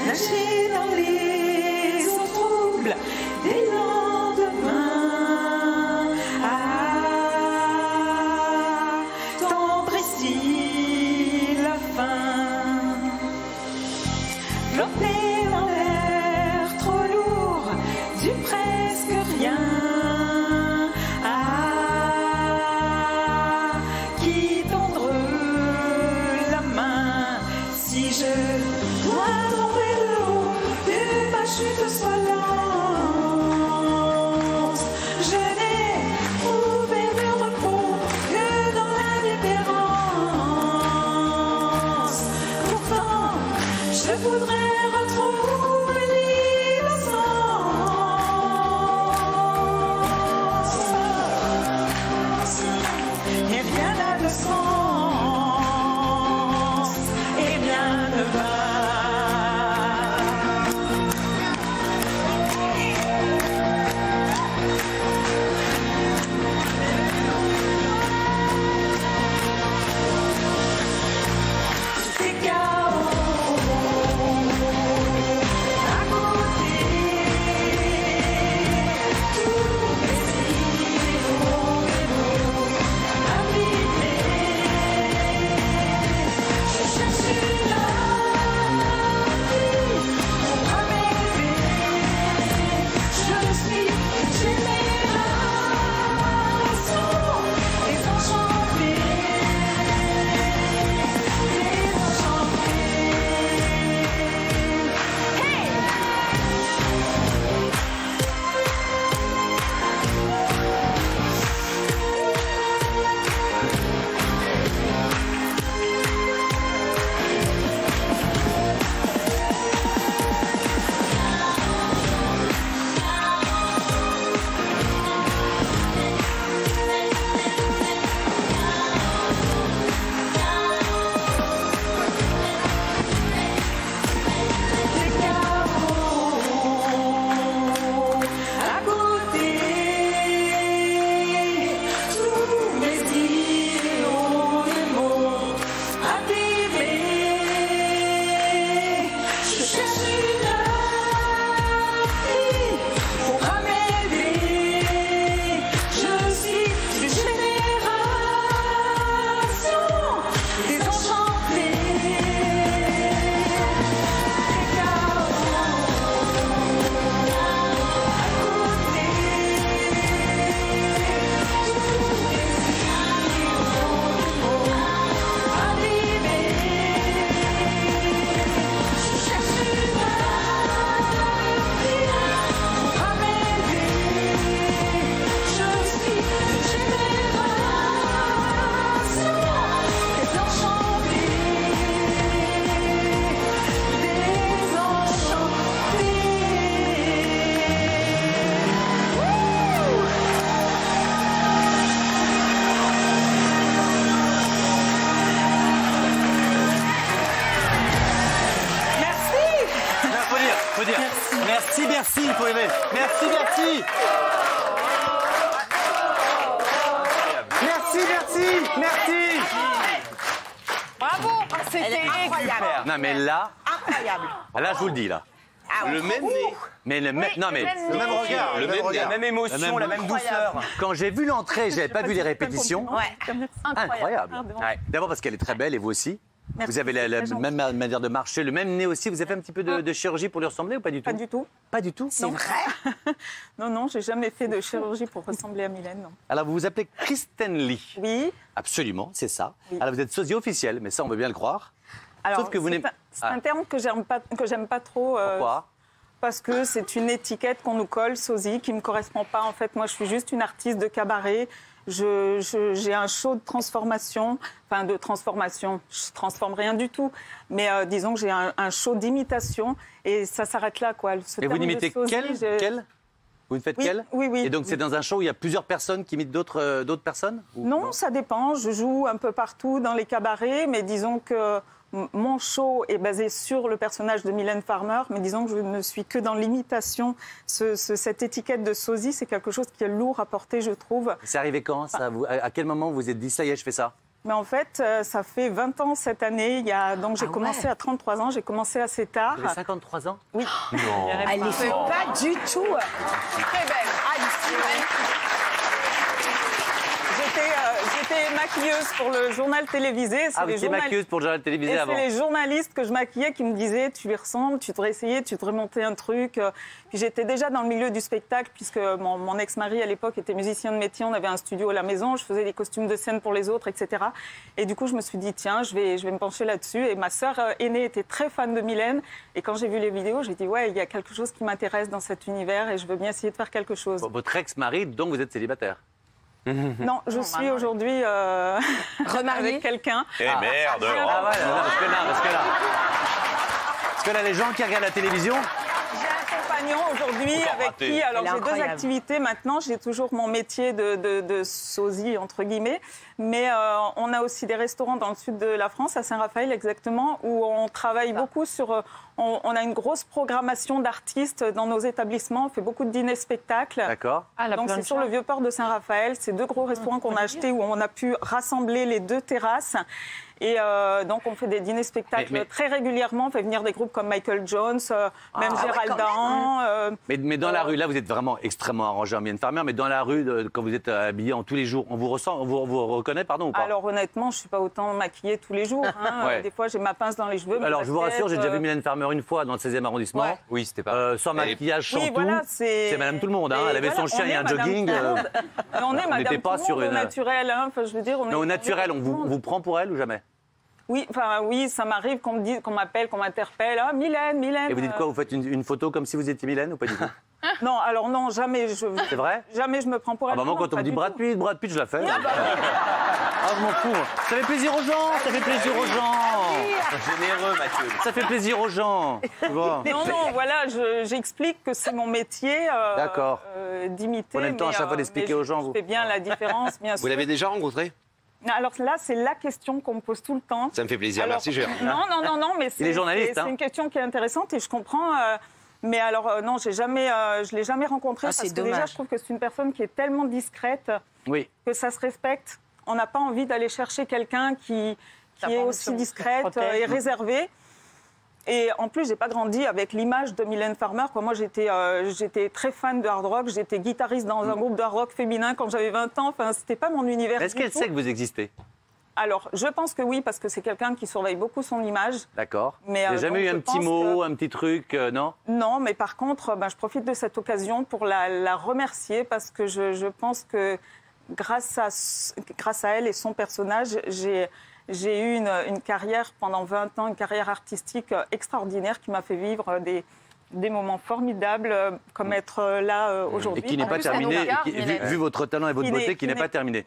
nager dans les eaux troubles des lendemains. Ah, tendre ici la fin. Flotter dans l'air trop lourd du presque rien. Ah, qui tendre la main si je dois tomber de haut, que ma chute soit lente. Je n'ai trouvé de repos que dans l'indifférence. Pourtant, je voudrais retrouver l'innocence. Et rien n'a de sens, et rien ne va. C'est chaos à côté, tous mes îlots abîmés. Je cherche une appui pour m'aider. Je suis une génération désenchantée, désenchantée. Hey! C'est chaos à côté, tous mes îlots de mots abîmés. Je cherche une appui pour m'aider. Je suis une génération désenchantée. C'est chaos à côté, tous mes îlots de mots abîmés. Je cherche une appui pour m'aider. Je suis une génération désenchantée, Merci. Faut dire. Merci, merci, il faut aimer. Merci, merci. Merci, merci, merci. Bravo, c'était incroyable. Non, mais là, Incroyable. là, je vous le dis, là. Ah, Le même nez. Mais non, mais Le même regard. Le même regard. La même émotion, la même douceur. quand j'ai vu l'entrée, j'avais pas vu les répétitions. Ouais. Incroyable. Ouais. D'abord parce qu'elle est très belle et vous aussi. Vous avez la même manière de marcher, le même nez aussi. Vous avez fait un petit peu de chirurgie pour lui ressembler ou pas du tout? Pas du tout. Pas du tout. C'est vrai. Non, j'ai jamais fait de chirurgie pour ressembler à Mylène. Non. Alors vous vous appelez Kristen Lee. Oui. Absolument, c'est ça. Oui. Alors vous êtes sosie officielle, mais ça on veut bien le croire. Alors, Sauf que vous n'aimez- c'est un terme que j'aime pas trop. Pourquoi? Parce que c'est une étiquette qu'on nous colle, sosie, qui me correspond pas. En fait, moi, je suis juste une artiste de cabaret. J'ai un show de transformation, enfin de transformation. Je transforme rien du tout, mais disons que j'ai un show d'imitation et ça s'arrête là, quoi. Ce Et vous terme de n'imitez sosie, quel Vous ne faites Oui, quel oui, oui. Et donc c'est dans un show où il y a plusieurs personnes qui imitent d'autres personnes ou Non, ça dépend. Je joue un peu partout dans les cabarets, mais disons que mon show est basé sur le personnage de Mylène Farmer, mais disons que je ne suis que dans l'imitation. Cette étiquette de sosie, c'est quelque chose qui est lourd à porter, je trouve. C'est arrivé quand ça À quel moment vous vous êtes dit ça y est, je fais ça? Mais en fait, ça fait 20 ans cette année. Donc j'ai commencé à 33 ans, j'ai commencé assez tard. Vous avez 53 ans? Oui. Non. Elle ne fait pas du tout. Très belle. J'étais maquilleuse pour le journal télévisé. Ah, vous étiez maquilleuse pour le journal télévisé Et avant? c'est les journalistes que je maquillais qui me disaient tu lui ressembles, tu devrais essayer, tu devrais monter un truc. Puis j'étais déjà dans le milieu du spectacle puisque mon ex-mari à l'époque était musicien de métier. On avait un studio à la maison, je faisais des costumes de scène pour les autres, etc. Et du coup, je me suis dit tiens, je vais me pencher là-dessus. Et ma sœur aînée était très fan de Mylène. Et quand j'ai vu les vidéos, j'ai dit ouais, il y a quelque chose qui m'intéresse dans cet univers et je veux bien essayer de faire quelque chose. Votre ex-mari, donc vous êtes célibataire? Non, je suis aujourd'hui avec quelqu'un. Eh merde. Ah ouais, non, parce que là, les gens qui regardent la télévision... J'ai un compagnon aujourd'hui avec raté. qui, alors Elle est j'ai deux incroyable. activités maintenant. J'ai toujours mon métier de sosie, entre guillemets. Mais on a aussi des restaurants dans le sud de la France, à Saint-Raphaël exactement, où on travaille beaucoup sur... On a une grosse programmation d'artistes dans nos établissements. On fait beaucoup de dîners-spectacles. D'accord. Donc c'est sur le vieux port de Saint-Raphaël. C'est deux gros restaurants qu'on a achetés où on a pu rassembler les deux terrasses. Et donc on fait des dîners-spectacles Mais- très régulièrement. On fait venir des groupes comme Michael Jones, même Gérald Dahan. Mais dans la rue, là, vous êtes vraiment extrêmement arrangé en Mylène Farmer, mais dans la rue, quand vous êtes habillé en tous les jours, on vous ressent, on vous reconnaît, pardon, ou pas? Alors honnêtement, je suis pas autant maquillée tous les jours. Hein. Ouais. Des fois, j'ai ma pince dans les cheveux. Alors, mes je vous rassure, j'ai baskets, déjà vu Mylène Farmer une fois dans le 16e arrondissement. Ouais. Oui, c'était pas. Sans maquillage, sans Oui, tout. voilà, C'est Madame Tout le Monde. Hein. Et Elle avait son voilà, chien on et est un Madame jogging. Tout le Monde. Mais on est Madame n'était pas Tout le sur Monde au une- naturel. Hein. Enfin, je veux dire, on est. Mais au naturel, on vous prend pour elle ou jamais? Oui, enfin oui, ça m'arrive qu'on me dise, qu'on m'appelle, qu'on m'interpelle. Ah, Mylène, Mylène. Et vous dites quoi? Vous faites une photo comme si vous étiez Mylène ou pas du tout? Non, alors non, jamais. C'est vrai? Jamais je me prends pour Ah elle. bah moi, Non, quand on pas me dit du Brad tout. Pitt, je la fais. Ah, je m'en fous. Ça fait plaisir aux gens, ça fait plaisir aux gens. Généreux, Mathieu. Ça fait plaisir aux gens. Tu vois? Non, non, voilà, j'explique que c'est mon métier D'accord. d'imiter. Prenez le temps à chaque fois d'expliquer aux gens, Je vous. fais bien la différence, bien sûr. Vous l'avez déjà rencontré? Alors là, c'est la question qu'on me pose tout le temps. Ça me fait plaisir. Alors, Merci, Gérard. Non, mais Il est journaliste, c'est hein. une question qui est intéressante et je comprends. Mais alors, non, je l'ai jamais rencontré parce c'est que déjà, dommage. je trouve que c'est une personne qui est tellement discrète Oui. que ça se respecte. On n'a pas envie d'aller chercher quelqu'un qui est aussi discrète et réservée. Et en plus, j'ai pas grandi avec l'image de Mylène Farmer. Moi, j'étais très fan de hard rock. J'étais guitariste dans un groupe de hard rock féminin quand j'avais 20 ans. Enfin, c'était pas mon univers. Est-ce du qu'elle tout. sait que vous existez? Alors, je pense que oui, parce que c'est quelqu'un qui surveille beaucoup son image. D'accord. Mais, Il n'y a jamais donc, eu je un petit pense mot, un petit truc, non? Non, mais par contre, je profite de cette occasion pour la remercier parce que je pense que grâce à elle et son personnage, j'ai eu une carrière pendant 20 ans, une carrière artistique extraordinaire qui m'a fait vivre des moments formidables comme être là aujourd'hui. Et qui n'est En pas plus, à nos terminé, regards, vu Mylène. votre talent et votre Qui beauté, n'est- qui n'est qui pas n'est- terminé.